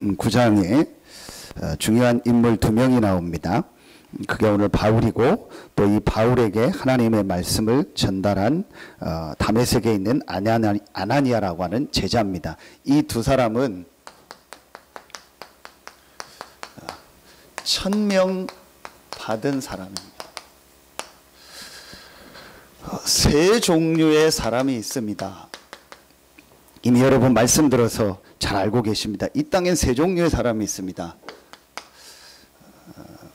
9장에 중요한 인물 두 명이 나옵니다. 그게 오늘 바울이고 또 이 바울에게 하나님의 말씀을 전달한 다메섹에 있는 아나니아라고 하는 제자입니다. 이 두 사람은 천명 받은 사람입니다. 세 종류의 사람이 있습니다. 이미 여러분 말씀 들어서 잘 알고 계십니다. 이 땅엔 세 종류의 사람이 있습니다.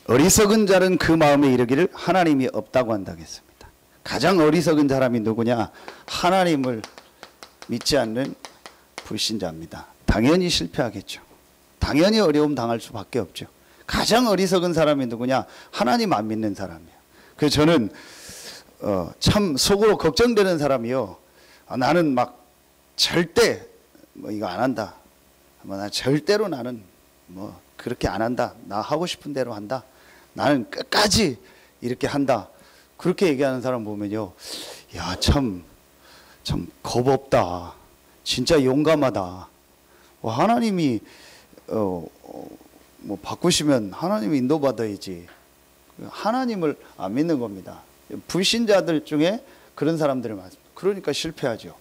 어리석은 자는 그 마음에 이르기를 하나님이 없다고 한다고 했습니다. 가장 어리석은 사람이 누구냐? 하나님을 믿지 않는 불신자입니다. 당연히 실패하겠죠. 당연히 어려움 당할 수밖에 없죠. 가장 어리석은 사람이 누구냐? 하나님 안 믿는 사람이에요. 그래서 저는 참 속으로 걱정되는 사람이요. 나는 막 절대 이거 안 한다. 나 절대로 나는 그렇게 안 한다. 나 하고 싶은 대로 한다. 나는 끝까지 이렇게 한다. 그렇게 얘기하는 사람 보면요, 야, 참 겁없다. 진짜 용감하다. 하나님이 바꾸시면 하나님이 인도받아야지. 하나님을 안 믿는 겁니다. 불신자들 중에 그런 사람들이 많습니다. 그러니까 실패하죠.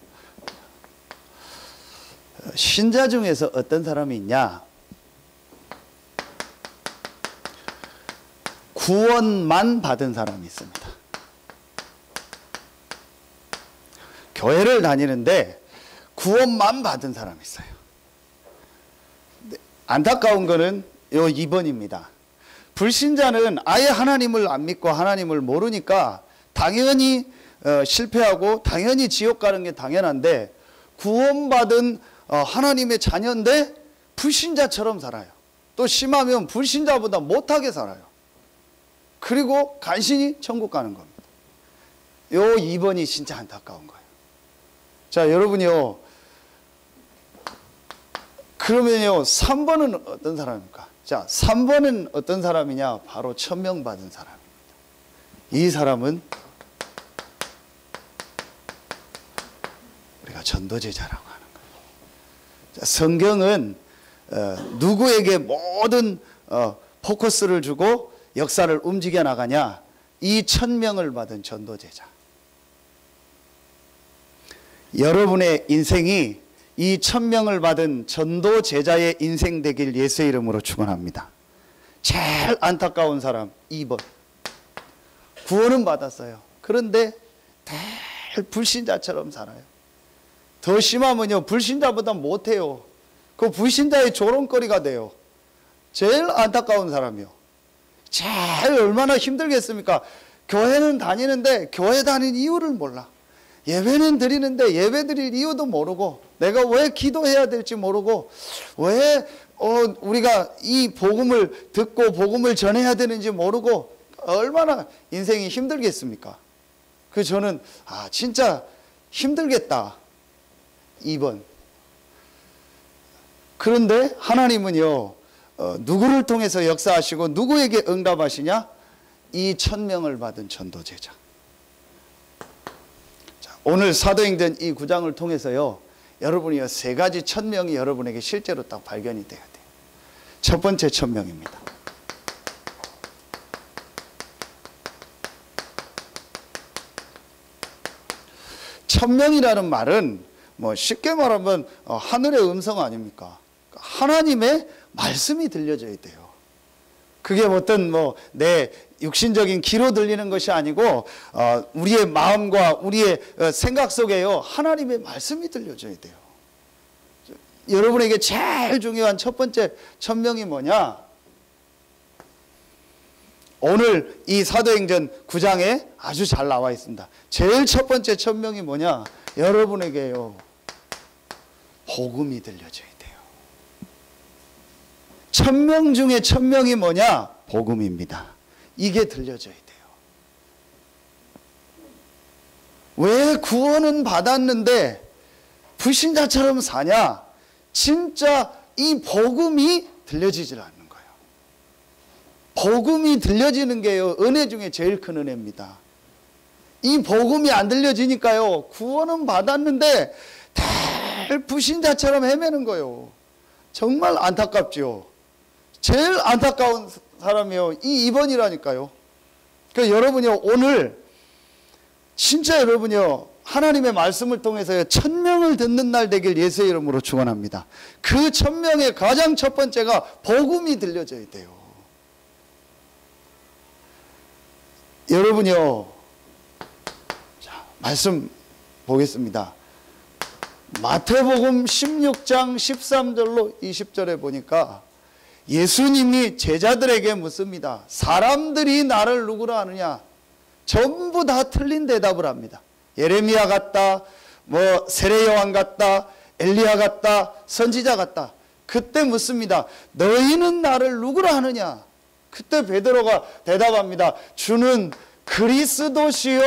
신자 중에서 어떤 사람이 있냐? 구원만 받은 사람이 있습니다. 교회를 다니는데 구원만 받은 사람이 있어요. 안타까운 거는 요 2번입니다. 불신자는 아예 하나님을 안 믿고 하나님을 모르니까 당연히 실패하고 당연히 지옥 가는 게 당연한데, 구원받은 하나님의 자녀인데 불신자처럼 살아요. 또 심하면 불신자보다 못하게 살아요. 그리고 간신히 천국 가는 겁니다. 요 2번이 진짜 안타까운 거예요. 자, 여러분이요, 그러면요 3번은 어떤 사람입니까? 자, 3번은 어떤 사람이냐? 바로 천명 받은 사람입니다. 이 사람은 우리가 전도제자라고 하는 거예요. 자, 성경은 누구에게 모든 포커스를 주고 역사를 움직여 나가냐? 이 천명을 받은 전도제자. 여러분의 인생이 이 천명을 받은 전도제자의 인생 되길 예수의 이름으로 축원합니다. 제일 안타까운 사람 2번. 구원은 받았어요. 그런데 늘 불신자처럼 살아요. 더 심하면요, 불신자보다 못해요. 그 불신자의 조롱거리가 돼요. 제일 안타까운 사람이요. 제일 얼마나 힘들겠습니까? 교회는 다니는데 교회 다니는 이유를 몰라. 예배는 드리는데 예배 드릴 이유도 모르고, 내가 왜 기도해야 될지 모르고, 왜 우리가 이 복음을 듣고 복음을 전해야 되는지 모르고, 얼마나 인생이 힘들겠습니까? 그래서 저는 진짜 힘들겠다. 2번. 그런데 하나님은요, 누구를 통해서 역사하시고 누구에게 응답하시냐? 이 천명을 받은 전도제자. 자, 오늘 사도행전 이 9장을 통해서요, 여러분이요, 세 가지 천명이 여러분에게 실제로 딱 발견이 돼야 돼요. 첫 번째 천명입니다. 천명이라는 말은 쉽게 말하면 하늘의 음성 아닙니까? 하나님의 말씀이 들려져야 돼요. 그게 어떤 내 육신적인 귀로 들리는 것이 아니고 우리의 마음과 우리의 생각 속에요, 하나님의 말씀이 들려져야 돼요. 여러분에게 제일 중요한 첫 번째 천명이 뭐냐? 오늘 이 사도행전 9장에 아주 잘 나와 있습니다. 제일 첫 번째 천명이 뭐냐? 여러분에게요, 복음이 들려져야 돼요. 천명 중에 천명이 뭐냐? 복음입니다. 이게 들려져야 돼요. 왜 구원은 받았는데 불신자처럼 사냐? 진짜 이 복음이 들려지질 않는 거예요. 복음이 들려지는 게요, 은혜 중에 제일 큰 은혜입니다. 이 복음이 안 들려지니까요, 구원은 받았는데 늘 불신자처럼 헤매는 거예요. 정말 안타깝죠. 제일 안타까운 사람이요, 이 2번이라니까요. 그러니까 여러분이요, 오늘 진짜 여러분이요, 하나님의 말씀을 통해서 1000명을 듣는 날 되길 예수의 이름으로 축원합니다. 그 1000명의 가장 첫 번째가 복음이 들려져야 돼요. 여러분이요, 자, 말씀 보겠습니다. 마태복음 16장 13절로 20절에 보니까 예수님이 제자들에게 묻습니다. 사람들이 나를 누구라 하느냐? 전부 다 틀린 대답을 합니다. 예레미야 같다, 뭐 세례요한 같다, 엘리야 같다, 선지자 같다. 그때 묻습니다. 너희는 나를 누구라 하느냐? 그때 베드로가 대답합니다. 주는 그리스도시요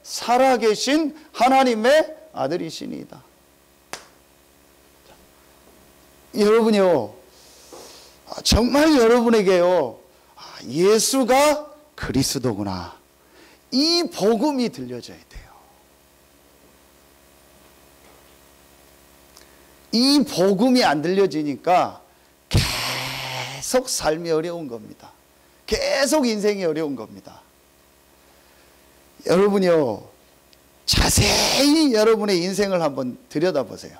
살아계신 하나님의 아들이시니이다. 여러분이요, 정말 여러분에게요, 예수가 그리스도구나, 이 복음이 들려져야 돼요. 이 복음이 안 들려지니까 계속 삶이 어려운 겁니다. 계속 인생이 어려운 겁니다. 여러분이요, 자세히 여러분의 인생을 한번 들여다보세요.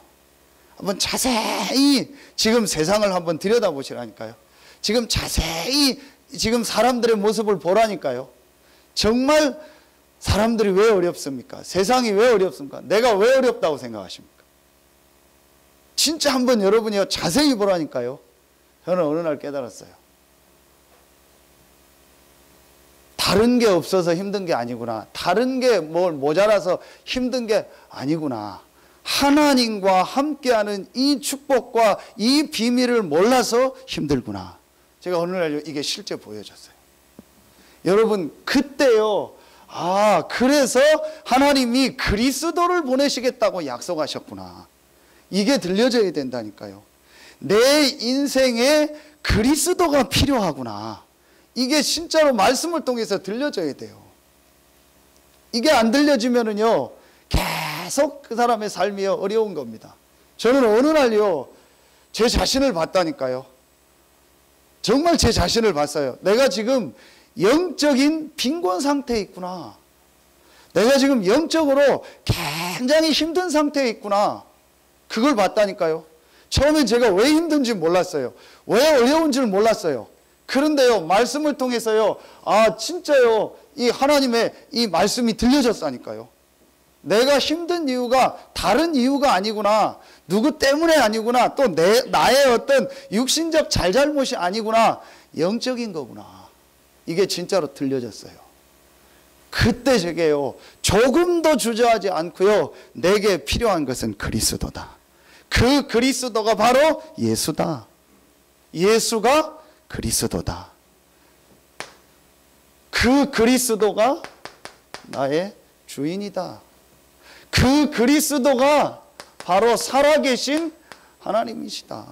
한번 자세히 지금 세상을 한번 들여다보시라니까요. 지금 자세히 지금 사람들의 모습을 보라니까요. 정말 사람들이 왜 어렵습니까? 세상이 왜 어렵습니까? 내가 왜 어렵다고 생각하십니까? 진짜 한번 여러분이요, 자세히 보라니까요. 저는 어느 날 깨달았어요. 다른 게 없어서 힘든 게 아니구나. 다른 게 뭘 모자라서 힘든 게 아니구나. 하나님과 함께하는 이 축복과 이 비밀을 몰라서 힘들구나. 제가 어느 날 이게 실제 보여졌어요. 여러분, 그때요, 그래서 하나님이 그리스도를 보내시겠다고 약속하셨구나. 이게 들려져야 된다니까요. 내 인생에 그리스도가 필요하구나. 이게 진짜로 말씀을 통해서 들려져야 돼요. 이게 안 들려지면은요, 계속 그 사람의 삶이 어려운 겁니다. 저는 어느 날요, 제 자신을 봤다니까요. 정말 제 자신을 봤어요. 내가 지금 영적인 빈곤 상태에 있구나. 내가 지금 영적으로 굉장히 힘든 상태에 있구나. 그걸 봤다니까요. 처음엔 제가 왜 힘든지 몰랐어요. 왜 어려운지를 몰랐어요. 그런데요, 말씀을 통해서요, 진짜요, 이 하나님의 이 말씀이 들려졌다니까요. 내가 힘든 이유가 다른 이유가 아니구나. 누구 때문에 아니구나. 또 나의 어떤 육신적 잘잘못이 아니구나. 영적인 거구나. 이게 진짜로 들려졌어요. 그때 제게요, 조금도 주저하지 않고요, 내게 필요한 것은 그리스도다. 그 그리스도가 바로 예수다. 예수가 그리스도다. 그 그리스도가 나의 주인이다. 그 그리스도가 바로 살아계신 하나님이시다.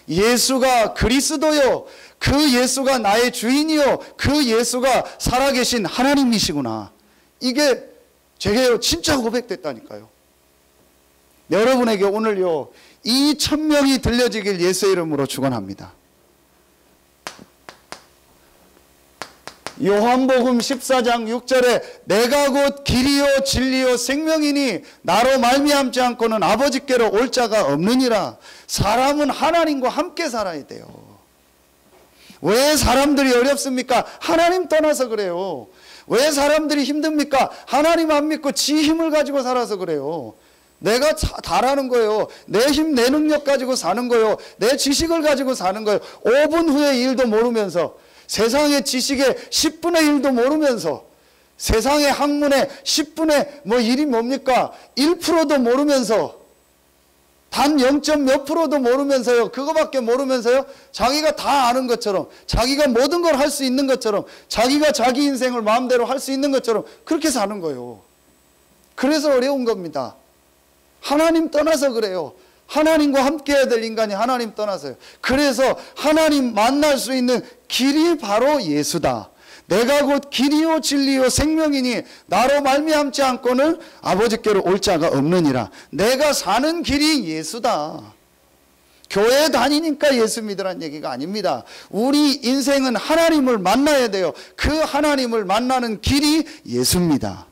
예수가 그리스도요, 그 예수가 나의 주인이요, 그 예수가 살아계신 하나님이시구나. 이게 제게요, 진짜 고백됐다니까요. 여러분에게 오늘요, 이 1000명이 들려지길 예수의 이름으로 축원합니다. 요한복음 14장 6절에 내가 곧 길이요 진리요 생명이니 나로 말미암지 않고는 아버지께로 올 자가 없느니라. 사람은 하나님과 함께 살아야 돼요. 왜 사람들이 어렵습니까? 하나님 떠나서 그래요. 왜 사람들이 힘듭니까? 하나님 안 믿고 지 힘을 가지고 살아서 그래요. 내가 다라는 거예요. 내 힘, 내 능력 가지고 사는 거예요. 내 지식을 가지고 사는 거예요. 5분 후의 일도 모르면서, 세상의 지식의 10분의 1도 모르면서, 세상의 학문의 10분의 1이 뭡니까? 1%도 모르면서, 단 0. 몇 프로도 모르면서요, 그거밖에 모르면서요, 자기가 다 아는 것처럼, 자기가 모든 걸 할 수 있는 것처럼, 자기가 자기 인생을 마음대로 할 수 있는 것처럼 그렇게 사는 거예요. 그래서 어려운 겁니다. 하나님 떠나서 그래요. 하나님과 함께 해야 될 인간이 하나님 떠나서요. 그래서 하나님 만날 수 있는 길이 바로 예수다. 내가 곧 길이요 진리요 생명이니 나로 말미암지 않고는 아버지께로 올 자가 없느니라. 내가 사는 길이 예수다. 교회 다니니까 예수 믿으라는 얘기가 아닙니다. 우리 인생은 하나님을 만나야 돼요. 그 하나님을 만나는 길이 예수입니다.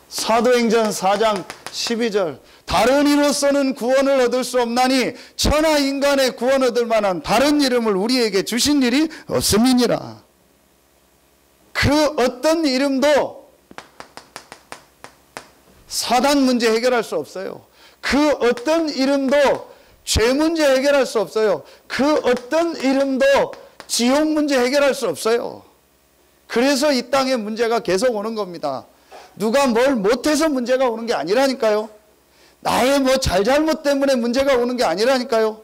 사도행전 4장 12절 다른 이로서는 구원을 얻을 수 없나니 천하 인간의 구원 얻을 만한 다른 이름을 우리에게 주신 일이 없음이니라. 그 어떤 이름도 사단 문제 해결할 수 없어요. 그 어떤 이름도 죄 문제 해결할 수 없어요. 그 어떤 이름도 지옥 문제 해결할 수 없어요. 그래서 이 땅에 문제가 계속 오는 겁니다. 누가 뭘 못해서 문제가 오는 게 아니라니까요. 나의 뭐 잘잘못 때문에 문제가 오는 게 아니라니까요.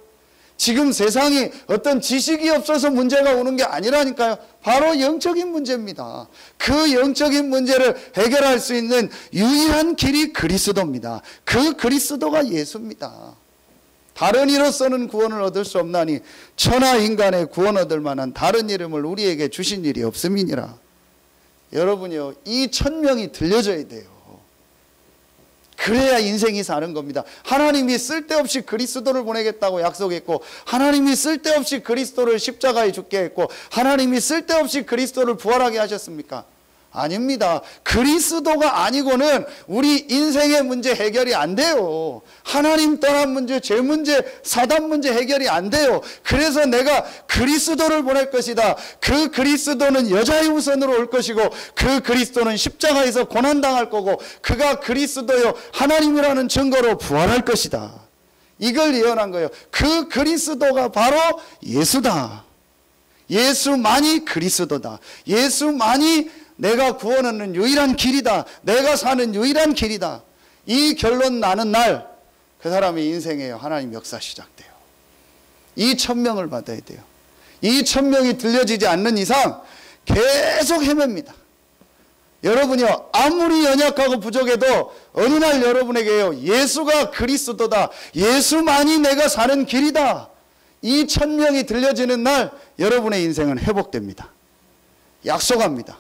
지금 세상이 어떤 지식이 없어서 문제가 오는 게 아니라니까요. 바로 영적인 문제입니다. 그 영적인 문제를 해결할 수 있는 유일한 길이 그리스도입니다. 그 그리스도가 예수입니다. 다른 이로서는 구원을 얻을 수 없나니 천하 인간의 구원 얻을 만한 다른 이름을 우리에게 주신 일이 없음이니라. 여러분이요, 이 천명이 들려져야 돼요. 그래야 인생이 사는 겁니다. 하나님이 쓸데없이 그리스도를 보내겠다고 약속했고, 하나님이 쓸데없이 그리스도를 십자가에 죽게 했고, 하나님이 쓸데없이 그리스도를 부활하게 하셨습니까? 아닙니다. 그리스도가 아니고는 우리 인생의 문제 해결이 안 돼요. 하나님 떠난 문제, 죄 문제, 사단 문제 해결이 안 돼요. 그래서 내가 그리스도를 보낼 것이다. 그 그리스도는 여자의 우선으로 올 것이고, 그 그리스도는 십자가에서 고난당할 거고, 그가 그리스도요 하나님이라는 증거로 부활할 것이다. 이걸 예언한 거예요. 그 그리스도가 바로 예수다. 예수만이 그리스도다. 예수만이 내가 구원 얻는 유일한 길이다. 내가 사는 유일한 길이다. 이 결론 나는 날 그 사람의 인생에 하나님 역사 시작돼요. 이 천명을 받아야 돼요. 이 천명이 들려지지 않는 이상 계속 헤맵니다. 여러분이요, 아무리 연약하고 부족해도 어느 날 여러분에게요, 예수가 그리스도다. 예수만이 내가 사는 길이다. 이 천명이 들려지는 날 여러분의 인생은 회복됩니다. 약속합니다.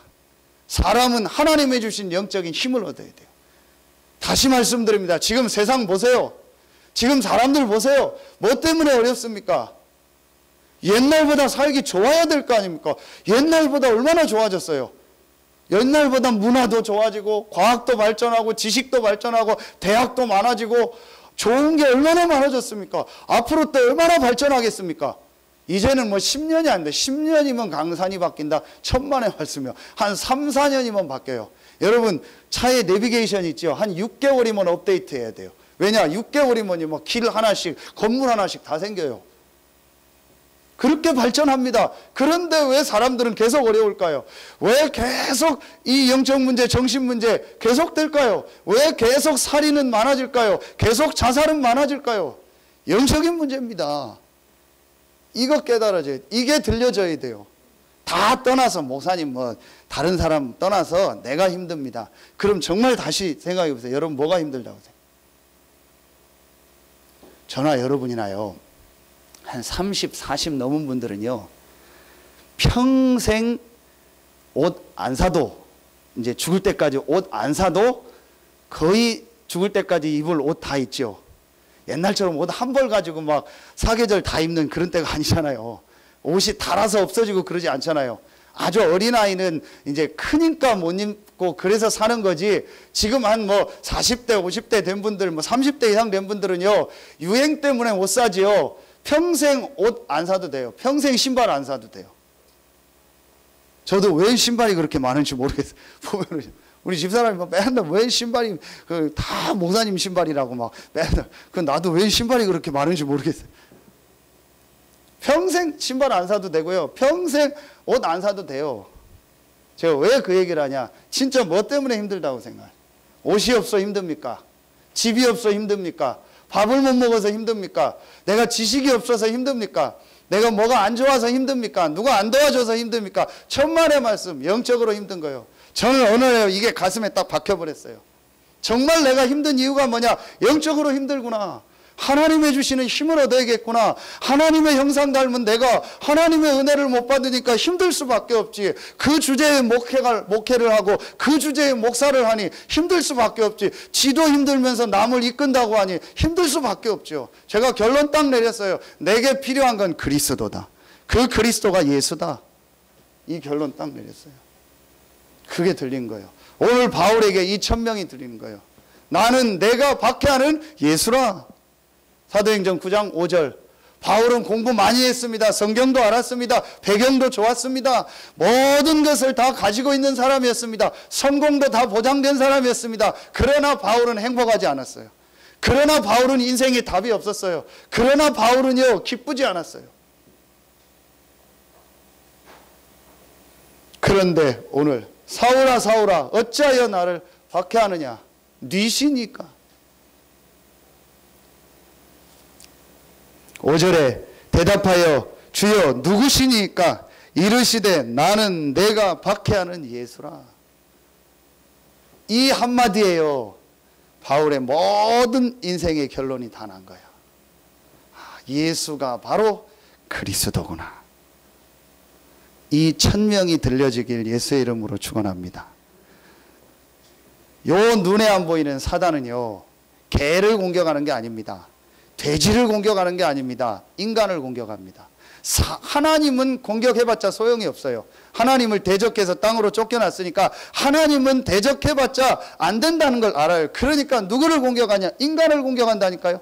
사람은 하나님이 주신 영적인 힘을 얻어야 돼요. 다시 말씀드립니다. 지금 세상 보세요. 지금 사람들 보세요. 뭐 때문에 어렵습니까? 옛날보다 살기 좋아야 될 거 아닙니까? 옛날보다 얼마나 좋아졌어요. 옛날보다 문화도 좋아지고 과학도 발전하고 지식도 발전하고 대학도 많아지고 좋은 게 얼마나 많아졌습니까? 앞으로 또 얼마나 발전하겠습니까? 이제는 뭐 10년이 안 돼. 10년이면 강산이 바뀐다. 천만의 말씀이요. 한 3, 4년이면 바뀌어요. 여러분, 차에 내비게이션 있죠? 한 6개월이면 업데이트 해야 돼요. 왜냐? 6개월이면 뭐 길 하나씩, 건물 하나씩 다 생겨요. 그렇게 발전합니다. 그런데 왜 사람들은 계속 어려울까요? 왜 계속 이 영적 문제, 정신 문제 계속될까요? 왜 계속 살인은 많아질까요? 계속 자살은 많아질까요? 영적인 문제입니다. 이거 깨달아져야 돼. 이게 들려져야 돼요. 다 떠나서 목사님 뭐 다른 사람 떠나서 내가 힘듭니다. 그럼 정말 다시 생각해 보세요. 여러분 뭐가 힘들다고 생각해요? 저나 여러분이나요, 한 30, 40 넘은 분들은요, 평생 옷 안 사도, 이제 죽을 때까지 옷 안 사도 거의 죽을 때까지 입을 옷 다 있죠. 옛날처럼 옷 한 벌 가지고 막 사계절 다 입는 그런 때가 아니잖아요. 옷이 닳아서 없어지고 그러지 않잖아요. 아주 어린아이는 이제 크니까 못 입고 그래서 사는 거지, 지금 한 뭐 40대, 50대 된 분들, 뭐 30대 이상 된 분들은요, 유행 때문에 못 사지요. 평생 옷 안 사도 돼요. 평생 신발 안 사도 돼요. 저도 왜 신발이 그렇게 많은지 모르겠어요. 보면은 우리 집사람이 막 맨날 왜 신발이 다 목사님 신발이라고 막 맨날, 그 나도 왜 신발이 그렇게 많은지 모르겠어요. 평생 신발 안 사도 되고요. 평생 옷 안 사도 돼요. 제가 왜 그 얘기를 하냐? 진짜 뭐 때문에 힘들다고 생각해요? 옷이 없어 힘듭니까? 집이 없어 힘듭니까? 밥을 못 먹어서 힘듭니까? 내가 지식이 없어서 힘듭니까? 내가 뭐가 안 좋아서 힘듭니까? 누가 안 도와줘서 힘듭니까? 천만의 말씀, 영적으로 힘든 거예요. 저는 어느 날 이게 가슴에 딱 박혀버렸어요. 정말 내가 힘든 이유가 뭐냐? 영적으로 힘들구나. 하나님의 주시는 힘을 얻어야겠구나. 하나님의 형상 닮은 내가 하나님의 은혜를 못 받으니까 힘들 수밖에 없지. 그 주제에 목회를 하고 그 주제에 목사를 하니 힘들 수밖에 없지. 지도 힘들면서 남을 이끈다고 하니 힘들 수밖에 없죠. 제가 결론 딱 내렸어요. 내게 필요한 건 그리스도다. 그 그리스도가 예수다. 이 결론 딱 내렸어요. 그게 들린 거예요. 오늘 바울에게 이 천명이 들리는 거예요. 나는 내가 박해하는 예수라. 사도행전 9장 5절. 바울은 공부 많이 했습니다. 성경도 알았습니다. 배경도 좋았습니다. 모든 것을 다 가지고 있는 사람이었습니다. 성공도 다 보장된 사람이었습니다. 그러나 바울은 행복하지 않았어요. 그러나 바울은 인생에 답이 없었어요. 그러나 바울은요, 기쁘지 않았어요. 그런데 오늘 사울아 사울아 어찌하여 나를 박해하느냐. 네 시니까. 5절에 대답하여 주여 누구시니까 이르시되 나는 내가 박해하는 예수라. 이 한마디에요, 바울의 모든 인생의 결론이 다 난 거야. 예수가 바로 그리스도구나. 이 천명이 들려지길 예수의 이름으로 축원합니다. 요 눈에 안 보이는 사단은요, 개를 공격하는 게 아닙니다. 돼지를 공격하는 게 아닙니다. 인간을 공격합니다. 하나님은 공격해봤자 소용이 없어요. 하나님을 대적해서 땅으로 쫓겨났으니까 하나님은 대적해봤자 안 된다는 걸 알아요. 그러니까 누구를 공격하냐? 인간을 공격한다니까요.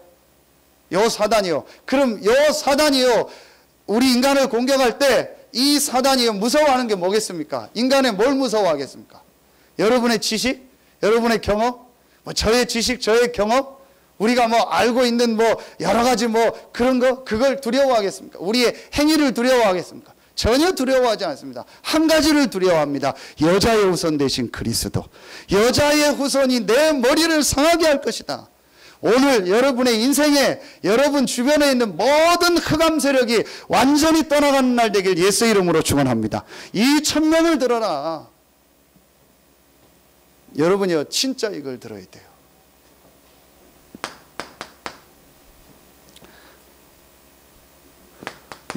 요 사단이요. 그럼 요 사단이요, 우리 인간을 공격할 때 이 사단이요 무서워하는 게 뭐겠습니까? 인간의 뭘 무서워하겠습니까? 여러분의 지식? 여러분의 경험? 뭐 저의 지식, 저의 경험? 우리가 뭐 알고 있는 뭐 여러 가지 뭐 그런 거, 그걸 두려워하겠습니까? 우리의 행위를 두려워하겠습니까? 전혀 두려워하지 않습니다. 한 가지를 두려워합니다. 여자의 후손 대신 그리스도. 여자의 후손이 내 머리를 상하게 할 것이다. 오늘 여러분의 인생에, 여러분 주변에 있는 모든 흑암 세력이 완전히 떠나가는 날 되길 예수 이름으로 축원합니다. 이 천명을 들어라. 여러분이요, 진짜 이걸 들어야 돼요.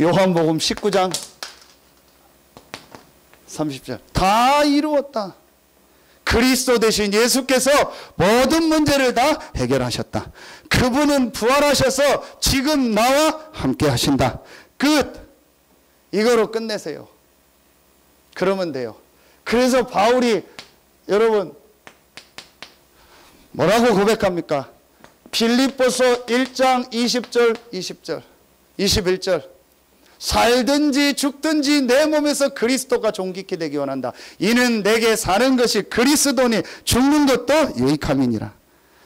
요한복음 19장 30절. 다 이루었다. 그리스도 대신 예수께서 모든 문제를 다 해결하셨다. 그분은 부활하셔서 지금 나와 함께 하신다. 끝. 이거로 끝내세요. 그러면 돼요. 그래서 바울이 여러분 뭐라고 고백합니까? 빌립보서 1장 20절 20절 21절. 살든지 죽든지 내 몸에서 그리스도가 존귀케 되기 원한다. 이는 내게 사는 것이 그리스도니 죽는 것도 유익함이니라.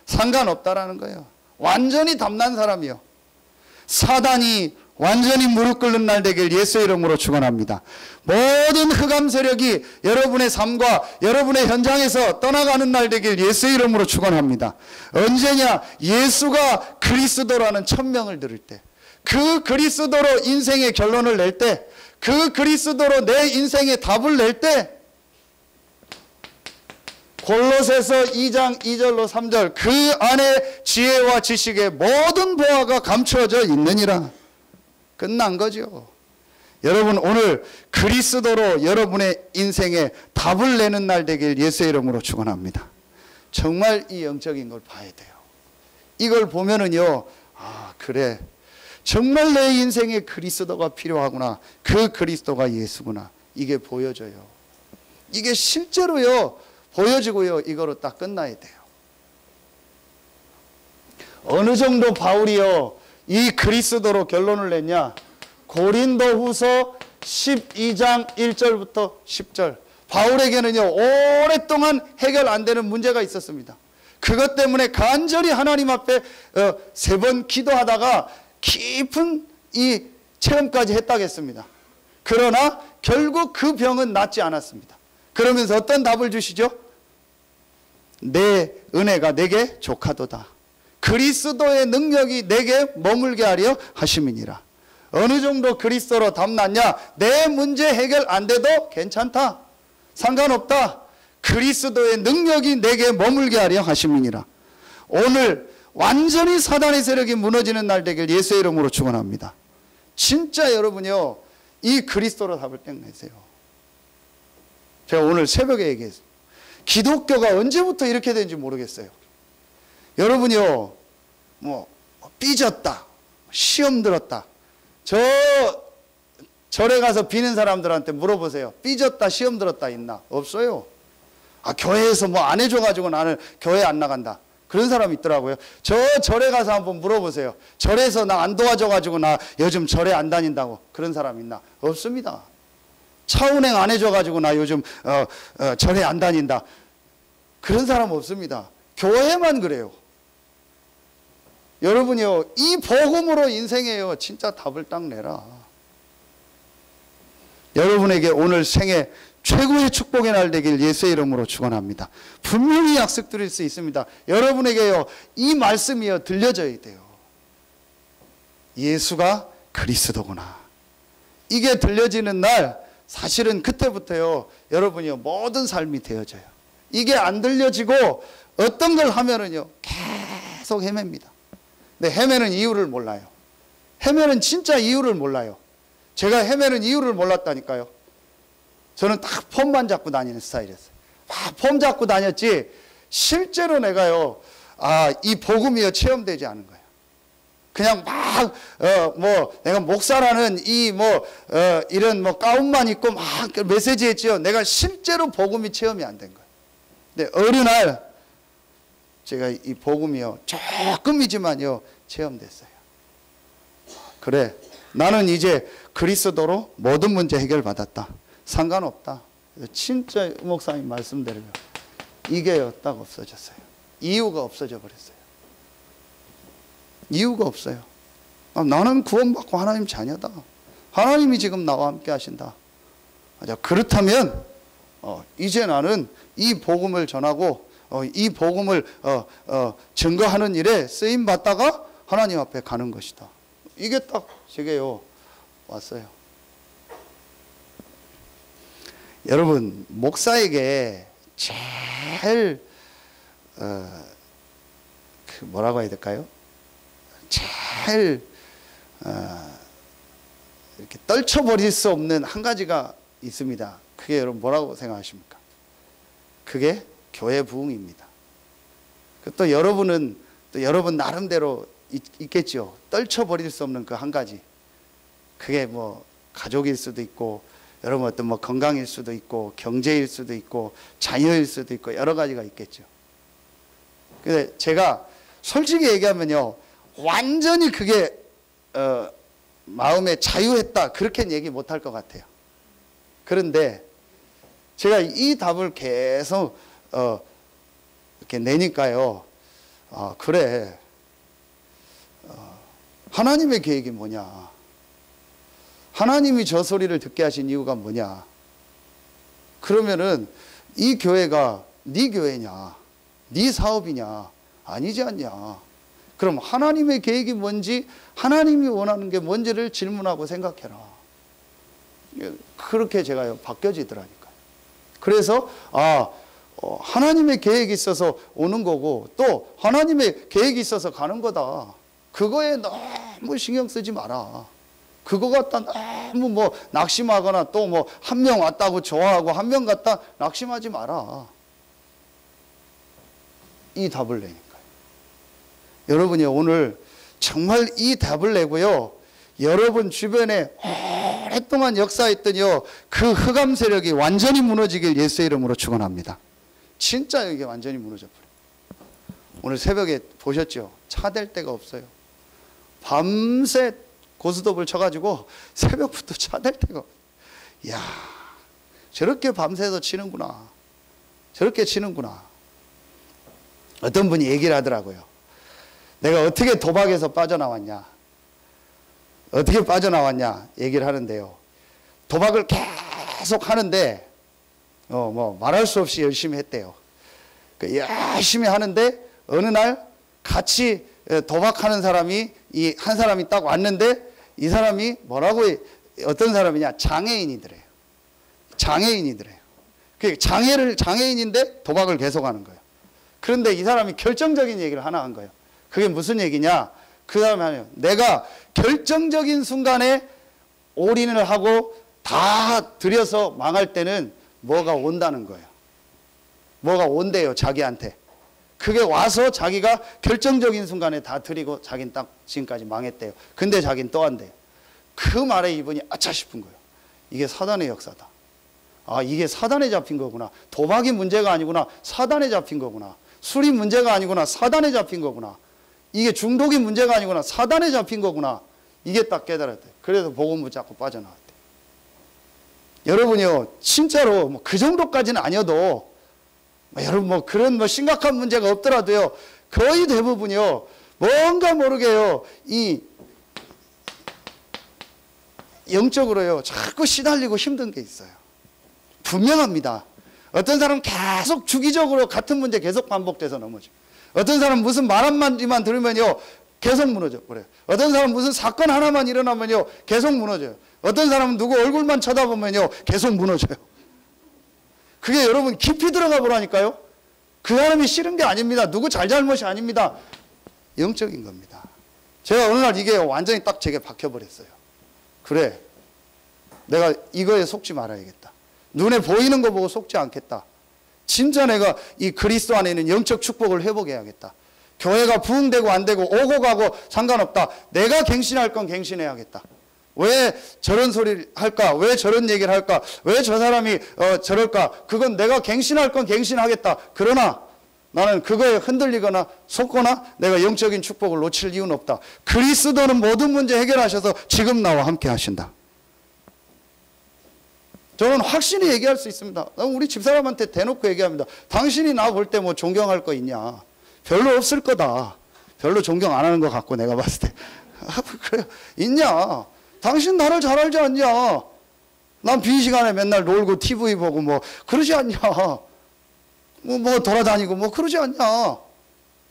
상관없다라는 거예요. 완전히 담난 사람이요. 사단이 완전히 무릎 꿇는 날 되길 예수의 이름으로 축원합니다. 모든 흑암 세력이 여러분의 삶과 여러분의 현장에서 떠나가는 날 되길 예수의 이름으로 축원합니다. 언제냐? 예수가 그리스도라는 천명을 들을 때, 그 그리스도로 인생의 결론을 낼 때, 그 그리스도로 내 인생의 답을 낼 때, 골로새서 2장 2절로 3절, 그 안에 지혜와 지식의 모든 보화가 감추어져 있느니라. 끝난 거죠. 여러분 오늘 그리스도로 여러분의 인생에 답을 내는 날 되길 예수의 이름으로 축원합니다. 정말 이 영적인 걸 봐야 돼요. 이걸 보면은요, 아 그래, 정말 내 인생에 그리스도가 필요하구나. 그 그리스도가 예수구나. 이게 보여져요. 이게 실제로요 보여지고요, 이거로 딱 끝나야 돼요. 어느 정도 바울이요 이 그리스도로 결론을 냈냐? 고린도후서 12장 1절부터 10절. 바울에게는요 오랫동안 해결 안 되는 문제가 있었습니다. 그것 때문에 간절히 하나님 앞에 3번 기도하다가 깊은 이 체험까지 했다겠습니다. 그러나 결국 그 병은 낫지 않았습니다. 그러면서 어떤 답을 주시죠? 내 은혜가 내게 족하도다. 그리스도의 능력이 내게 머물게 하려 하심이니라. 어느 정도 그리스도로 답났냐? 내 문제 해결 안 돼도 괜찮다. 상관없다. 그리스도의 능력이 내게 머물게 하려 하심이니라. 오늘 완전히 사단의 세력이 무너지는 날 되길 예수의 이름으로 축원합니다. 진짜 여러분요, 이 그리스도로 답을 땡 내세요. 제가 오늘 새벽에 얘기했어요. 기독교가 언제부터 이렇게 된지 모르겠어요. 여러분요, 뭐 삐졌다, 시험 들었다, 절에 가서 비는 사람들한테 물어보세요. 삐졌다, 시험 들었다 있나? 없어요. 교회에서 뭐 안 해줘가지고 나는 교회 안 나간다, 그런 사람 있더라고요. 절에 가서 한번 물어보세요. 절에서 나 안 도와줘가지고 나 요즘 절에 안 다닌다고, 그런 사람 있나? 없습니다. 차운행 안 해줘가지고 나 요즘 절에 안 다닌다, 그런 사람 없습니다. 교회만 그래요. 여러분이요, 이 복음으로 인생에요 진짜 답을 딱 내라. 여러분에게 오늘 생애 최고의 축복의 날 되길 예수의 이름으로 축원합니다. 분명히 약속드릴 수 있습니다. 여러분에게요, 이 말씀이요 들려져야 돼요. 예수가 그리스도구나, 이게 들려지는 날, 사실은 그때부터요 여러분이요 모든 삶이 되어져요. 이게 안 들려지고 어떤 걸 하면은요 계속 헤맵니다. 근데 헤매는 이유를 몰라요. 헤매는 진짜 이유를 몰라요. 제가 헤매는 이유를 몰랐다니까요. 저는 딱 폼만 잡고 다니는 스타일이었어요. 폼 잡고 다녔지 실제로 내가요 이 복음이요 체험되지 않은 거예요. 그냥 막 내가 목사라는 이런 가운만 입고 막 메시지 했지요. 내가 실제로 복음이 체험이 안 된 거예요. 근데 어느 날 제가 이 복음이요 조금이지만요 체험됐어요. 그래, 나는 이제 그리스도로 모든 문제 해결받았다, 상관없다. 진짜 목사님 말씀대로 이게요 딱 없어졌어요. 이유가 없어져 버렸어요. 이유가 없어요. 나는 구원받고 하나님 자녀다, 하나님이 지금 나와 함께 하신다. 그렇다면 이제 나는 이 복음을 전하고 이 복음을 증거하는 일에 쓰임 받다가 하나님 앞에 가는 것이다. 이게 딱 제게요 왔어요. 여러분, 목사에게 제일 뭐라고 해야 될까요? 제일 이렇게 떨쳐버릴 수 없는 한 가지가 있습니다. 그게 여러분 뭐라고 생각하십니까? 그게 교회 부흥입니다. 또 여러분은 또 여러분 나름대로 있겠죠. 떨쳐버릴 수 없는 그 한 가지. 그게 뭐 가족일 수도 있고, 여러분 어떤 뭐 건강일 수도 있고, 경제일 수도 있고, 자녀일 수도 있고, 여러 가지가 있겠죠. 근데 제가 솔직히 얘기하면요, 완전히 그게 마음에 자유했다, 그렇게는 얘기 못할 것 같아요. 그런데 제가 이 답을 계속 이렇게 내니까요, 그래, 하나님의 계획이 뭐냐, 하나님이 저 소리를 듣게 하신 이유가 뭐냐, 그러면은 이 교회가 네 교회냐, 네 사업이냐, 아니지 않냐. 그럼 하나님의 계획이 뭔지, 하나님이 원하는 게 뭔지를 질문하고 생각해라. 그렇게 제가 바뀌어지더라니까요. 그래서 하나님의 계획이 있어서 오는 거고, 또 하나님의 계획이 있어서 가는 거다. 그거에 너무 신경 쓰지 마라. 그거 갖다 너무 뭐 낙심하거나, 또 뭐 한 명 왔다고 좋아하고 한 명 갖다 낙심하지 마라. 이 답을 내니까요. 여러분이 오늘 정말 이 답을 내고요, 여러분 주변에 오랫동안 역사했더니요 그 흑암 세력이 완전히 무너지길 예수의 이름으로 축원합니다. 진짜 이게 완전히 무너져버려요. 오늘 새벽에 보셨죠? 차 댈 데가 없어요. 밤새 고스톱을 쳐가지고 새벽부터 차 댈 데가 없어요. 이야, 저렇게 밤새서 치는구나, 저렇게 치는구나. 어떤 분이 얘기를 하더라고요. 내가 어떻게 도박에서 빠져나왔냐, 어떻게 빠져나왔냐 얘기를 하는데요, 도박을 계속 하는데 뭐 말할 수 없이 열심히 했대요. 열심히 하는데 어느 날 같이 도박하는 사람이 한 사람이 딱 왔는데, 이 사람이 뭐라고, 어떤 사람이냐, 장애인이더래요. 장애인이더래요. 장애인인데 도박을 계속하는 거예요. 그런데 이 사람이 결정적인 얘기를 하나 한 거예요. 그게 무슨 얘기냐? 그 다음에 내가 결정적인 순간에 올인을 하고 다 들여서 망할 때는 뭐가 온다는 거예요. 뭐가 온대요, 자기한테. 그게 와서 자기가 결정적인 순간에 다 들이고 자기는 딱 지금까지 망했대요. 근데 자기는 또 한대요. 그 말에 이분이 아차 싶은 거예요. 이게 사단의 역사다. 아, 이게 사단에 잡힌 거구나. 도박이 문제가 아니구나. 사단에 잡힌 거구나. 술이 문제가 아니구나. 사단에 잡힌 거구나. 이게 중독이 문제가 아니구나. 사단에 잡힌 거구나. 이게 딱 깨달았대요. 그래서 복음 붙잡고 빠져나왔대요. 여러분요, 진짜로 뭐 그 정도까지는 아니어도 여러분 뭐 그런 뭐 심각한 문제가 없더라도요, 거의 대부분이요, 뭔가 모르게요, 이 영적으로요 자꾸 시달리고 힘든 게 있어요. 분명합니다. 어떤 사람은 계속 주기적으로 같은 문제 계속 반복돼서 넘어져요. 어떤 사람은 무슨 말 한마디만 들으면요 계속 무너져 버려요. 어떤 사람은 무슨 사건 하나만 일어나면요 계속 무너져요. 어떤 사람은 누구 얼굴만 쳐다보면요 계속 무너져요. 그게 여러분 깊이 들어가 보라니까요. 그 사람이 싫은 게 아닙니다. 누구 잘잘못이 아닙니다. 영적인 겁니다. 제가 어느 날 이게 완전히 딱 제게 박혀버렸어요. 그래, 내가 이거에 속지 말아야겠다. 눈에 보이는 거 보고 속지 않겠다. 진짜 내가 이 그리스도 안에 있는 영적 축복을 회복해야겠다. 교회가 부흥되고 안 되고 오고 가고 상관없다. 내가 갱신할 건 갱신해야겠다. 왜 저런 소리를 할까? 왜 저런 얘기를 할까? 왜 저 사람이 저럴까? 그건 내가 갱신할 건 갱신하겠다. 그러나 나는 그거에 흔들리거나 속거나 내가 영적인 축복을 놓칠 이유는 없다. 그리스도는 모든 문제 해결하셔서 지금 나와 함께 하신다. 저는 확실히 얘기할 수 있습니다. 우리 집사람한테 대놓고 얘기합니다. 당신이 나 볼 때 뭐 존경할 거 있냐? 별로 없을 거다. 별로 존경 안 하는 것 같고 내가 봤을 때. 그래, 있냐? 당신 나를 잘 알지 않냐? 난 빈 시간에 맨날 놀고 TV 보고 뭐 그러지 않냐? 뭐 돌아다니고 뭐 그러지 않냐?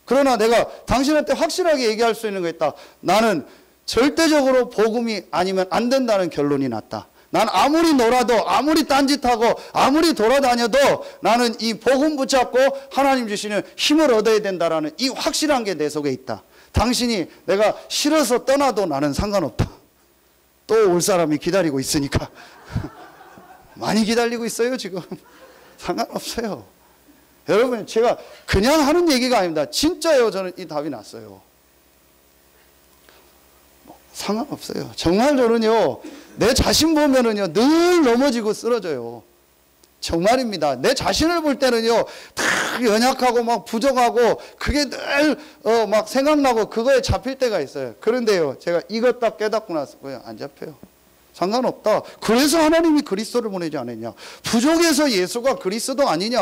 그러나 내가 당신한테 확실하게 얘기할 수 있는 거 있다. 나는 절대적으로 복음이 아니면 안 된다는 결론이 났다. 난 아무리 놀아도 아무리 딴짓하고 아무리 돌아다녀도 나는 이 복음 붙잡고 하나님 주시는 힘을 얻어야 된다라는 이 확실한 게 내 속에 있다. 당신이 내가 싫어서 떠나도 나는 상관없다. 또 올 사람이 기다리고 있으니까. 많이 기다리고 있어요 지금. 상관없어요. 여러분, 제가 그냥 하는 얘기가 아닙니다. 진짜요. 저는 이 답이 났어요. 상관없어요. 정말 저는요, 내 자신 보면은요, 늘 넘어지고 쓰러져요. 정말입니다. 내 자신을 볼 때는요, 다 연약하고 막 부족하고, 그게 늘, 막 생각나고, 그거에 잡힐 때가 있어요. 그런데요, 제가 이것 딱 깨닫고 나서요, 안 잡혀요. 상관없다. 그래서 하나님이 그리스도를 보내지 않았냐. 부족해서 예수가 그리스도 아니냐.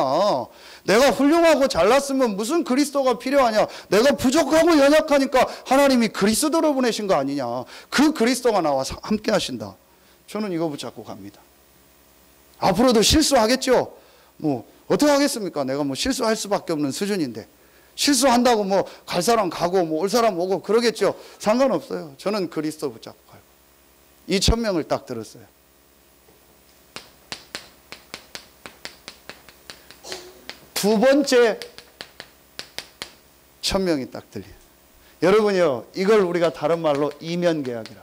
내가 훌륭하고 잘났으면 무슨 그리스도가 필요하냐. 내가 부족하고 연약하니까 하나님이 그리스도를 보내신 거 아니냐. 그 그리스도가 나와 함께 하신다. 저는 이거 붙잡고 갑니다. 앞으로도 실수하겠죠. 뭐 어떻게 하겠습니까? 내가 뭐 실수할 수밖에 없는 수준인데. 실수한다고 뭐 갈 사람 가고 뭐 올 사람 오고 그러겠죠. 상관없어요. 저는 그리스도 붙잡고 가요. 이 천명을 딱 들었어요. 두 번째 천명이 딱 들려요. 여러분요, 이걸 우리가 다른 말로 이면계약이라.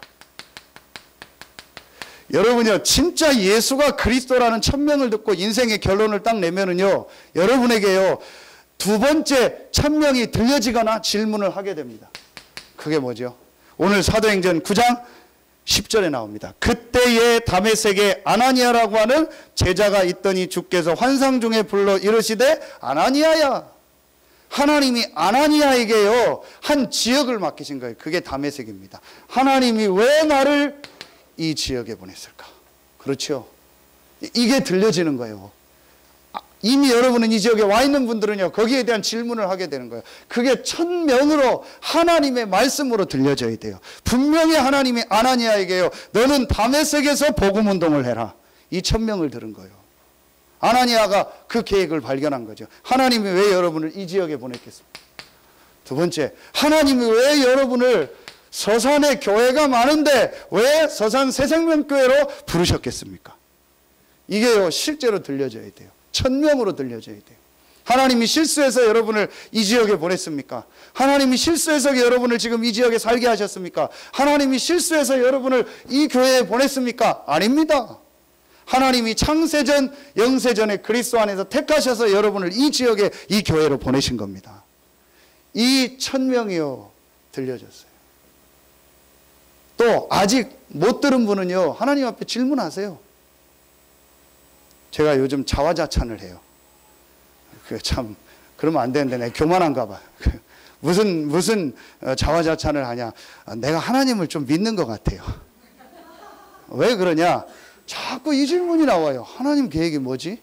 여러분요, 진짜 예수가 그리스도라는 천명을 듣고 인생의 결론을 딱 내면은요, 여러분에게요, 두 번째 천명이 들려지거나 질문을 하게 됩니다. 그게 뭐죠? 오늘 사도행전 9장 10절에 나옵니다. 그때에 다메섹에 아나니아라고 하는 제자가 있더니 주께서 환상 중에 불러 이르시되 아나니아야. 하나님이 아나니아에게요 한 지역을 맡기신 거예요. 그게 다메섹입니다. 하나님이 왜 나를 이 지역에 보냈을까? 그렇죠. 이게 들려지는 거예요. 이미 여러분은 이 지역에 와 있는 분들은요, 거기에 대한 질문을 하게 되는 거예요. 그게 천명으로 하나님의 말씀으로 들려져야 돼요. 분명히 하나님이 아나니아에게요, 너는 다메섹에서 복음 운동을 해라. 이 천명을 들은 거예요. 아나니아가 그 계획을 발견한 거죠. 하나님이 왜 여러분을 이 지역에 보냈겠습니까? 두 번째, 하나님이 왜 여러분을 서산에 교회가 많은데 왜 서산 새생명교회로 부르셨겠습니까? 이게요, 실제로 들려져야 돼요. 천명으로 들려져야 돼요. 하나님이 실수해서 여러분을 이 지역에 보냈습니까? 하나님이 실수해서 여러분을 지금 이 지역에 살게 하셨습니까? 하나님이 실수해서 여러분을 이 교회에 보냈습니까? 아닙니다. 하나님이 창세전 영세전에 그리스도 안에서 택하셔서 여러분을 이 지역에 이 교회로 보내신 겁니다. 이 1000명이요 들려졌어요. 또 아직 못 들은 분은요 하나님 앞에 질문하세요. 제가 요즘 자화자찬을 해요. 참 그러면 안 되는데 내가 교만한가 봐. 무슨 자화자찬을 하냐. 내가 하나님을 좀 믿는 것 같아요. 왜 그러냐. 자꾸 이 질문이 나와요. 하나님 계획이 뭐지?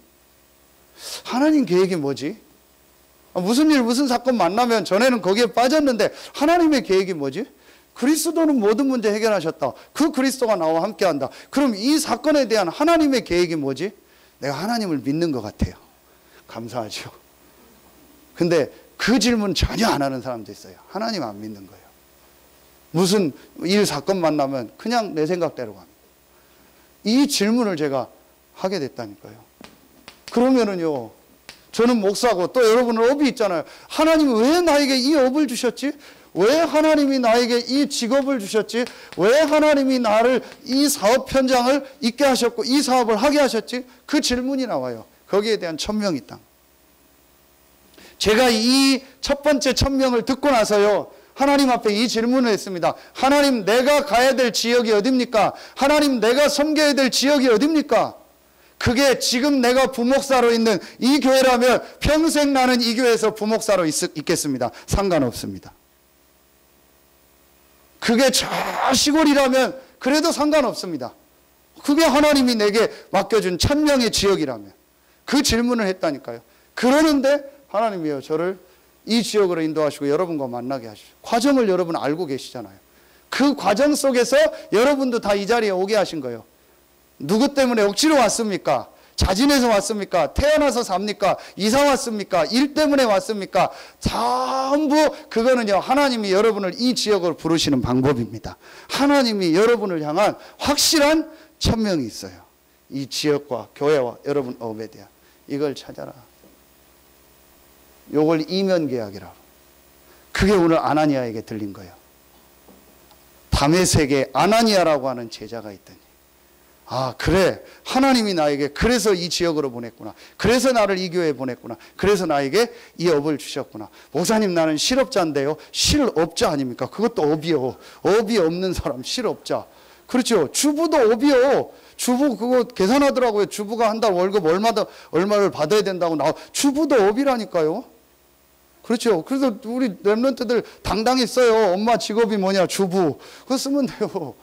하나님 계획이 뭐지? 무슨 일 무슨 사건 만나면 전에는 거기에 빠졌는데 하나님의 계획이 뭐지? 그리스도는 모든 문제 해결하셨다. 그 그리스도가 나와 함께한다. 그럼 이 사건에 대한 하나님의 계획이 뭐지? 내가 하나님을 믿는 것 같아요. 감사하죠. 근데 그 질문 전혀 안 하는 사람도 있어요. 하나님 안 믿는 거예요. 무슨 일 사건 만나면 그냥 내 생각대로 갑니다. 이 질문을 제가 하게 됐다니까요. 그러면은요, 저는 목사고 또 여러분은 업이 있잖아요. 하나님이 왜 나에게 이 업을 주셨지? 왜 하나님이 나에게 이 직업을 주셨지? 왜 하나님이 나를 이 사업 현장을 있게 하셨고 이 사업을 하게 하셨지? 그 질문이 나와요. 거기에 대한 1000명이 땅. 제가 이 첫 번째 1000명을 듣고 나서요, 하나님 앞에 이 질문을 했습니다. 하나님, 내가 가야 될 지역이 어딥니까? 하나님, 내가 섬겨야 될 지역이 어딥니까? 그게 지금 내가 부목사로 있는 이 교회라면 평생 나는 이 교회에서 부목사로 있겠습니다. 상관없습니다. 그게 저 시골이라면 그래도 상관없습니다. 그게 하나님이 내게 맡겨준 1000명의 지역이라면. 그 질문을 했다니까요. 그러는데 하나님이요, 저를 이 지역으로 인도하시고 여러분과 만나게 하시죠. 과정을 여러분 알고 계시잖아요. 그 과정 속에서 여러분도 다 이 자리에 오게 하신 거예요. 누구 때문에 억지로 왔습니까? 자진해서 왔습니까? 태어나서 삽니까? 이사 왔습니까? 일 때문에 왔습니까? 전부 그거는요, 하나님이 여러분을 이 지역으로 부르시는 방법입니다. 하나님이 여러분을 향한 확실한 1000명이 있어요. 이 지역과 교회와 여러분 업에 대한. 이걸 찾아라. 요걸 이면계약이라고. 그게 오늘 아나니아에게 들린 거예요. 다메섹에 아나니아라고 하는 제자가 있더니, 아, 그래, 하나님이 나에게 그래서 이 지역으로 보냈구나. 그래서 나를 이 교회에 보냈구나. 그래서 나에게 이 업을 주셨구나. 목사님, 나는 실업자인데요. 실업자 아닙니까? 그것도 업이요. 업이 없는 사람 실업자. 그렇죠. 주부도 업이요. 주부 그거 계산하더라고요. 주부가 한 달 월급 얼마를 받아야 된다고 주부도 업이라니까요. 그렇죠. 그래서 우리 랩런트들 당당히 써요. 엄마 직업이 뭐냐? 주부. 그거 쓰면 돼요.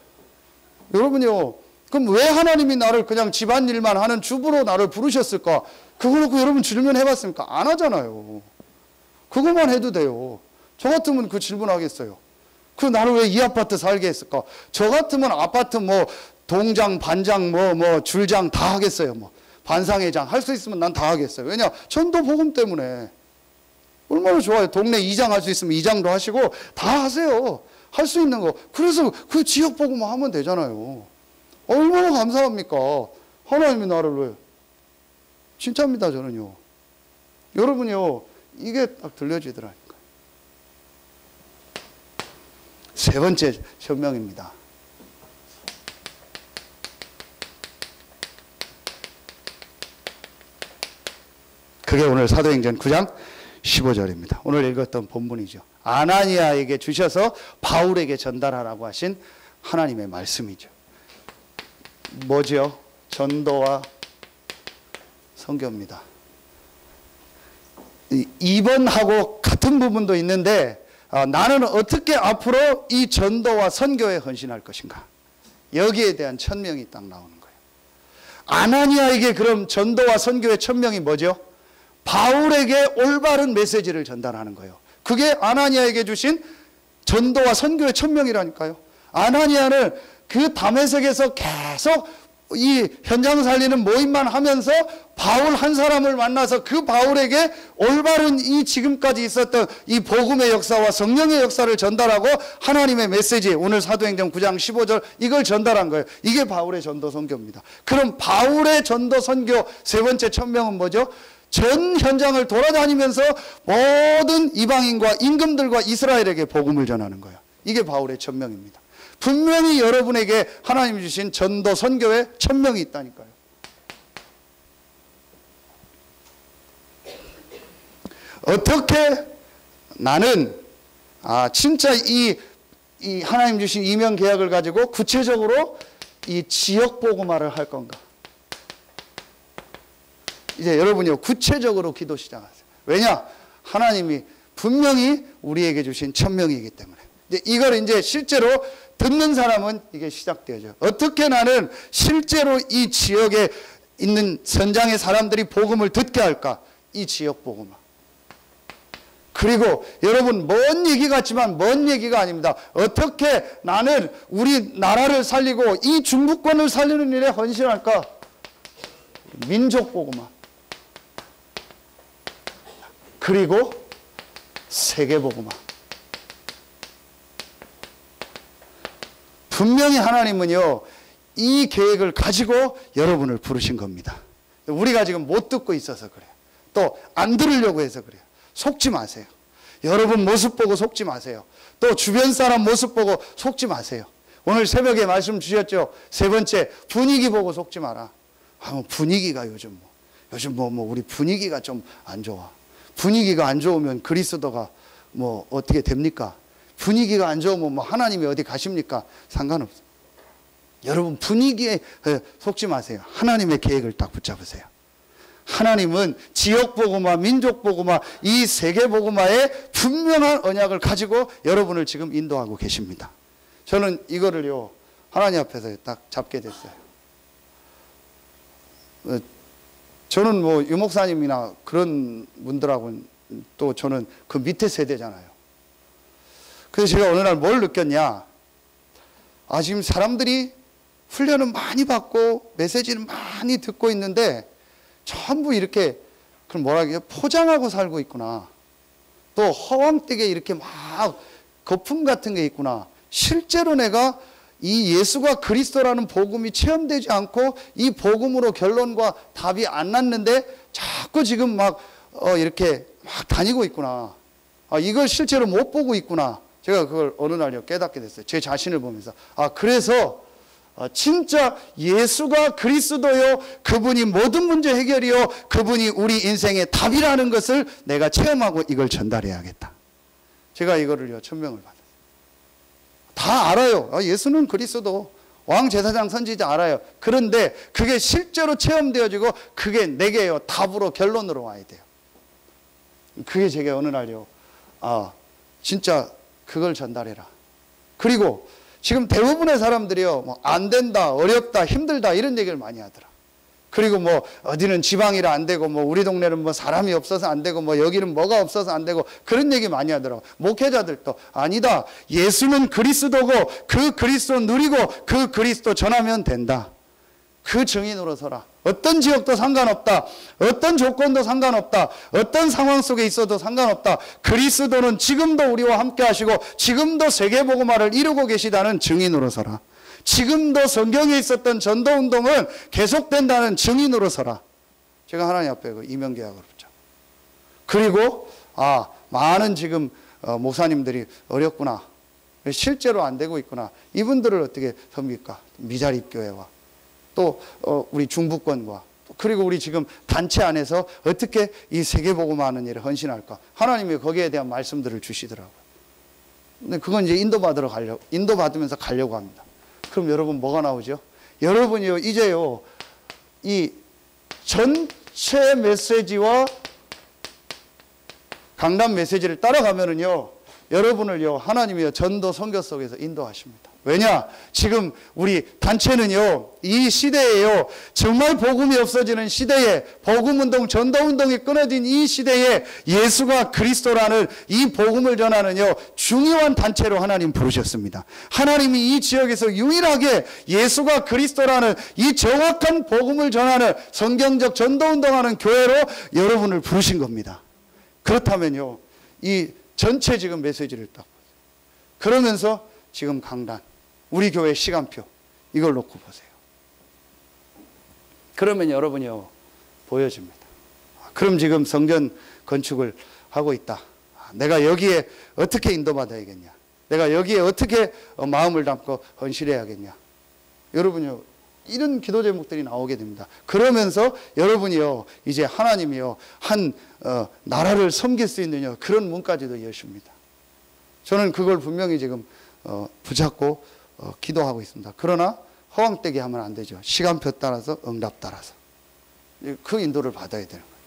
여러분요, 그럼 왜 하나님이 나를 그냥 집안일만 하는 주부로 나를 부르셨을까? 그거 놓고 여러분 질문해 봤습니까? 안 하잖아요. 그것만 해도 돼요. 저 같으면 그 질문하겠어요. 그 나를 왜 이 아파트 살게 했을까? 저 같으면 아파트 뭐 동장, 반장, 뭐 줄장 다 하겠어요. 뭐 반상회장 할 수 있으면 난 다 하겠어요. 왜냐? 전도 복음 때문에. 얼마나 좋아요. 동네 이장 할 수 있으면 이장도 하시고 다 하세요. 할 수 있는 거. 그래서 그 지역 복음만 하면 되잖아요. 얼마나 감사합니까? 하나님이 나를 왜? 진짜입니다, 저는요. 여러분요, 이게 딱 들려지더라니까요. 세 번째 설명입니다. 그게 오늘 사도행전 9장 15절입니다. 오늘 읽었던 본문이죠. 아나니아에게 주셔서 바울에게 전달하라고 하신 하나님의 말씀이죠. 뭐죠? 전도와 선교입니다. 2번하고 같은 부분도 있는데, 나는 어떻게 앞으로 이 전도와 선교에 헌신할 것인가? 여기에 대한 1000명이 딱 나오는 거예요. 아나니아에게 그럼 전도와 선교의 1000명이 뭐죠? 바울에게 올바른 메시지를 전달하는 거예요. 그게 아나니아에게 주신 전도와 선교의 1000명이라니까요. 아나니아는 그 다메섹에서 계속 이 현장 살리는 모임만 하면서 바울 한 사람을 만나서 그 바울에게 올바른 이 지금까지 있었던 이 복음의 역사와 성령의 역사를 전달하고 하나님의 메시지, 오늘 사도행전 9장 15절 이걸 전달한 거예요. 이게 바울의 전도 선교입니다. 그럼 바울의 전도 선교 세 번째 1000명은 뭐죠? 전 현장을 돌아다니면서 모든 이방인과 임금들과 이스라엘에게 복음을 전하는 거예요. 이게 바울의 천명입니다. 분명히 여러분에게 하나님이 주신 전도 선교의 천명이 있다니까요. 어떻게 나는 진짜 이 하나님 주신 이명 계약을 가지고 구체적으로 이 지역 복음화를 할 건가? 이제 여러분이요, 구체적으로 기도 시작하세요. 왜냐? 하나님이 분명히 우리에게 주신 천명이기 때문에. 이걸 이제 실제로 듣는 사람은 이게 시작되죠. 어떻게 나는 실제로 이 지역에 있는 선장의 사람들이 복음을 듣게 할까? 이 지역 복음화. 그리고 여러분, 먼 얘기 같지만 먼 얘기가 아닙니다. 어떻게 나는 우리 나라를 살리고 이 중부권을 살리는 일에 헌신할까? 민족 복음화. 그리고 세계 복음화. 분명히 하나님은요, 이 계획을 가지고 여러분을 부르신 겁니다. 우리가 지금 못 듣고 있어서 그래요. 또 안 들으려고 해서 그래요. 속지 마세요. 여러분 모습 보고 속지 마세요. 또 주변 사람 모습 보고 속지 마세요. 오늘 새벽에 말씀 주셨죠. 세 번째, 분위기 보고 속지 마라. 분위기가 요즘 우리 분위기가 좀 안 좋아. 분위기가 안 좋으면 그리스도가 어떻게 됩니까? 분위기가 안 좋으면 하나님이 어디 가십니까? 상관없어요. 여러분 분위기에 속지 마세요. 하나님의 계획을 딱 붙잡으세요. 하나님은 지역 복음화, 민족 복음화, 이 세계 복음화의 분명한 언약을 가지고 여러분을 지금 인도하고 계십니다. 저는 이거를요, 하나님 앞에서 딱 잡게 됐어요. 저는 유 목사님이나 그런 분들하고는 또 저는 그 밑에 세대잖아요. 그래서 제가 어느 날 뭘 느꼈냐? 지금 사람들이 훈련을 많이 받고 메시지를 많이 듣고 있는데 전부 이렇게 포장하고 살고 있구나. 또 허황되게 이렇게 막 거품 같은 게 있구나. 실제로 내가 이 예수가 그리스도라는 복음이 체험되지 않고 이 복음으로 결론과 답이 안 났는데 자꾸 지금 이렇게 막 다니고 있구나. 이걸 실제로 못 보고 있구나. 제가 그걸 어느 날요 깨닫게 됐어요. 제 자신을 보면서. 그래서 진짜 예수가 그리스도요, 그분이 모든 문제 해결이요, 그분이 우리 인생의 답이라는 것을 내가 체험하고 이걸 전달해야겠다. 제가 이거를요 천명을 받았어요. 다 알아요. 예수는 그리스도, 왕 제사장 선지자 알아요. 그런데 그게 실제로 체험되어지고 그게 내게요 답으로 결론으로 와야 돼요. 그게 제가 어느 날요 진짜 그걸 전달해라. 그리고 지금 대부분의 사람들이요 안 된다, 어렵다, 힘들다 이런 얘기를 많이 하더라. 그리고 어디는 지방이라 안 되고 우리 동네는 사람이 없어서 안 되고 여기는 뭐가 없어서 안 되고 그런 얘기 많이 하더라고. 목회자들도 아니다, 예수는 그리스도고 그 그리스도 누리고 그 그리스도 전하면 된다. 그 증인으로 서라. 어떤 지역도 상관없다. 어떤 조건도 상관없다. 어떤 상황 속에 있어도 상관없다. 그리스도는 지금도 우리와 함께 하시고 지금도 세계복음화를 이루고 계시다는 증인으로 서라. 지금도 성경에 있었던 전도운동은 계속된다는 증인으로 서라. 제가 하나님 앞에 이명계약을 붙잡고. 그리고 많은 지금 목사님들이 어렵구나. 실제로 안 되고 있구나. 이분들을 어떻게 섬깁니까? 미자립교회와 또 우리 중부권과 그리고 우리 지금 단체 안에서 어떻게 이 세계복음화하는 일에 헌신할까? 하나님이 거기에 대한 말씀들을 주시더라고요. 근데 그건 이제 인도받으면서 가려고 합니다. 그럼 여러분 뭐가 나오죠? 여러분이요 이제요 이 전체 메시지와 강단 메시지를 따라가면은요 여러분을요 하나님이요 전도 선교 속에서 인도하십니다. 왜냐? 지금 우리 단체는요 이 시대에요 정말 복음이 없어지는 시대에 복음운동 전도운동이 끊어진 이 시대에 예수가 그리스도라는 이 복음을 전하는요 중요한 단체로 하나님 부르셨습니다. 하나님이 이 지역에서 유일하게 예수가 그리스도라는 이 정확한 복음을 전하는 성경적 전도운동하는 교회로 여러분을 부르신 겁니다. 그렇다면요 이 전체 지금 메시지를 딱 그러면서 지금 강단 우리 교회 시간표 이걸 놓고 보세요. 그러면 여러분이요 보여집니다. 그럼 지금 성전 건축을 하고 있다. 내가 여기에 어떻게 인도받아야겠냐? 내가 여기에 어떻게 마음을 담고 헌신해야겠냐? 여러분요, 이런 기도 제목들이 나오게 됩니다. 그러면서 여러분이요, 이제 하나님이요, 한 나라를 섬길 수 있는 그런 문까지도 여십니다. 저는 그걸 분명히 지금 붙잡고 기도하고 있습니다. 그러나 허황되게 하면 안 되죠. 시간표 따라서, 응답 따라서. 그 인도를 받아야 되는 거예요.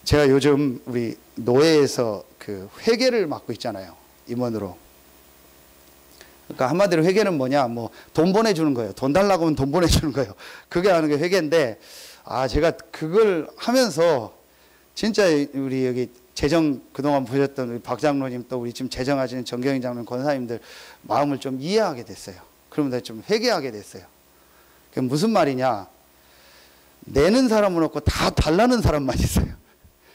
제가 요즘 우리 노회에서 그 회계를 맡고 있잖아요. 임원으로. 그러니까 한마디로 회계는 뭐냐, 뭐 돈 보내주는 거예요. 돈 달라고 하면 돈 보내주는 거예요. 그게 하는 게 회계인데, 제가 그걸 하면서 진짜 우리 여기 재정 그동안 보셨던 우리 박 장로님, 또 우리 지금 재정하시는 정경희 장로님, 권사님들 마음을 좀 이해하게 됐어요. 그러면 좀 회개하게 됐어요. 그게 무슨 말이냐, 내는 사람은 없고 다 달라는 사람만 있어요.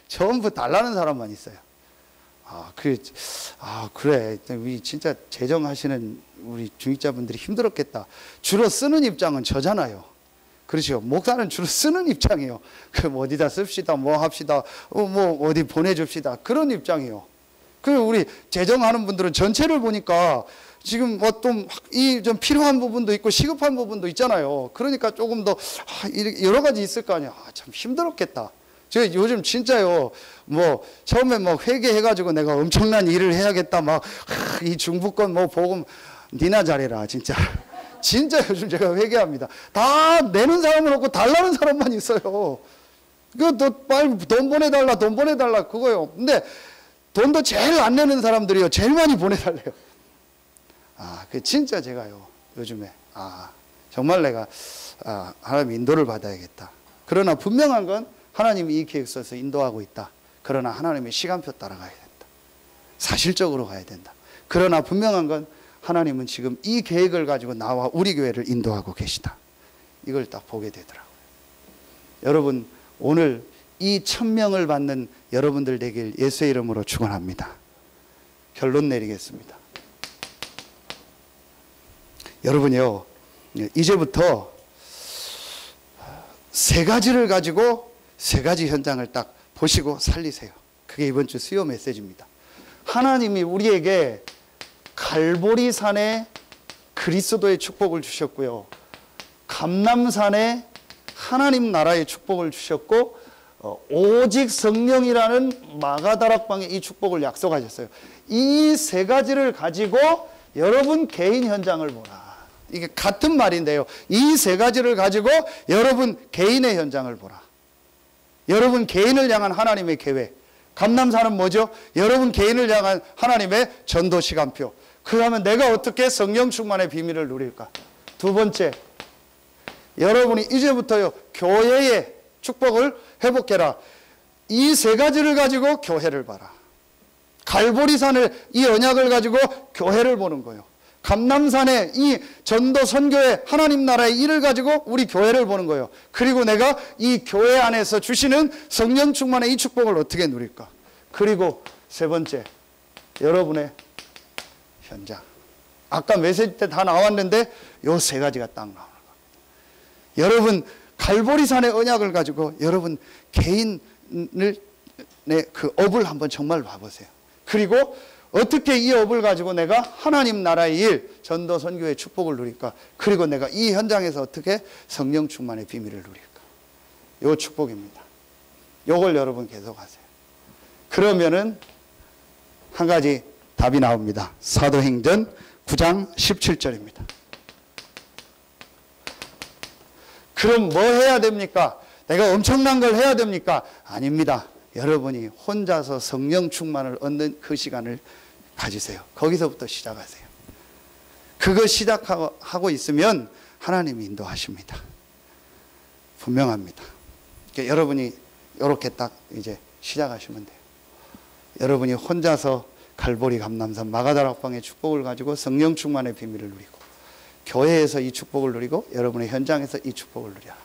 전부 달라는 사람만 있어요. 그래. 우리 진짜 재정하시는 우리 중직자분들이 힘들었겠다. 주로 쓰는 입장은 저잖아요. 그렇죠. 목사는 주로 쓰는 입장이에요. 그럼 어디다 씁시다, 뭐 합시다, 뭐 어디 보내줍시다. 그런 입장이에요. 그리고 우리 재정하는 분들은 전체를 보니까 지금 뭐 좀 필요한 부분도 있고 시급한 부분도 있잖아요. 그러니까 조금 더 여러 가지 있을 거 아니야. 참 힘들었겠다. 제가 요즘 진짜요, 뭐 처음에 뭐 회개해가지고 내가 엄청난 일을 해야겠다, 막 이 중부권 뭐 복음 니나 잘해라, 진짜 요즘 제가 회개합니다. 다 내는 사람은 없고 달라는 사람만 있어요. 빨리 돈 보내달라 그거요. 근데 돈도 제일 안 내는 사람들이요, 제일 많이 보내달래요. 그 진짜 제가요, 요즘에 정말 내가 하나님 인도를 받아야겠다. 그러나 분명한 건 하나님이 이 계획서에서 인도하고 있다. 그러나 하나님의 시간표 따라가야 된다. 사실적으로 가야 된다. 그러나 분명한 건 하나님은 지금 이 계획을 가지고 나와 우리 교회를 인도하고 계시다. 이걸 딱 보게 되더라고요. 여러분, 오늘 이 1000명을 받는 여러분들 되길 예수의 이름으로 축원합니다. 결론 내리겠습니다. 여러분이요, 이제부터 세 가지를 가지고 세 가지 현장을 딱 보시고 살리세요. 그게 이번 주 수요 메시지입니다. 하나님이 우리에게 갈보리산에 그리스도의 축복을 주셨고요, 감람산에 하나님 나라의 축복을 주셨고, 오직 성령이라는 마가다락방에 이 축복을 약속하셨어요. 이 세 가지를 가지고 여러분 개인 현장을 보라. 이게 같은 말인데요, 이 세 가지를 가지고 여러분 개인의 현장을 보라. 여러분 개인을 향한 하나님의 계획. 감람산은 뭐죠? 여러분 개인을 향한 하나님의 전도 시간표. 그러면 내가 어떻게 성령 충만의 비밀을 누릴까? 두 번째, 여러분이 이제부터요, 교회의 축복을 회복해라. 이 세 가지를 가지고 교회를 봐라. 갈보리산을, 이 언약을 가지고 교회를 보는 거예요. 감람산에 이 전도 선교의 하나님 나라의 일을 가지고 우리 교회를 보는 거예요. 그리고 내가 이 교회 안에서 주시는 성령 충만의 이 축복을 어떻게 누릴까? 그리고 세 번째, 여러분의 현장. 아까 메시지 때 다 나왔는데 요 세 가지가 딱 나오는 겁니다. 여러분 갈보리산의 언약을 가지고 여러분 개인의 그 업을 한번 정말 봐보세요. 그리고 어떻게 이 업을 가지고 내가 하나님 나라의 일, 전도 선교의 축복을 누릴까? 그리고 내가 이 현장에서 어떻게 성령 충만의 비밀을 누릴까? 요 축복입니다. 요걸 여러분 계속하세요. 그러면은 한 가지 답이 나옵니다. 사도행전 9장 17절입니다. 그럼 뭐 해야 됩니까? 내가 엄청난 걸 해야 됩니까? 아닙니다. 여러분이 혼자서 성령 충만을 얻는 그 시간을 가지세요. 거기서부터 시작하세요. 그거 시작하고 있으면 하나님이 인도하십니다. 분명합니다. 그러니까 여러분이 이렇게 딱 이제 시작하시면 돼요. 여러분이 혼자서 갈보리 감람산 마가다락방의 축복을 가지고 성령 충만의 비밀을 누리고, 교회에서 이 축복을 누리고, 여러분의 현장에서 이 축복을 누려라.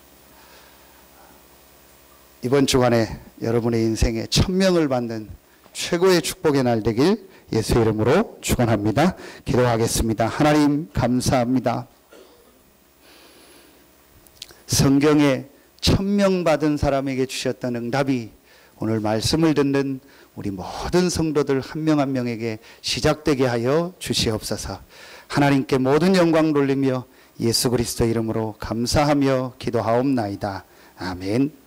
이번 주간에 여러분의 인생에 1000명을 받는 최고의 축복의 날 되길 예수의 이름으로 축원합니다. 기도하겠습니다. 하나님 감사합니다. 성경에 천명 받은 사람에게 주셨던 응답이 오늘 말씀을 듣는 우리 모든 성도들 한 명 한 명에게 시작되게 하여 주시옵소서. 하나님께 모든 영광 돌리며 예수 그리스도 이름으로 감사하며 기도하옵나이다. 아멘.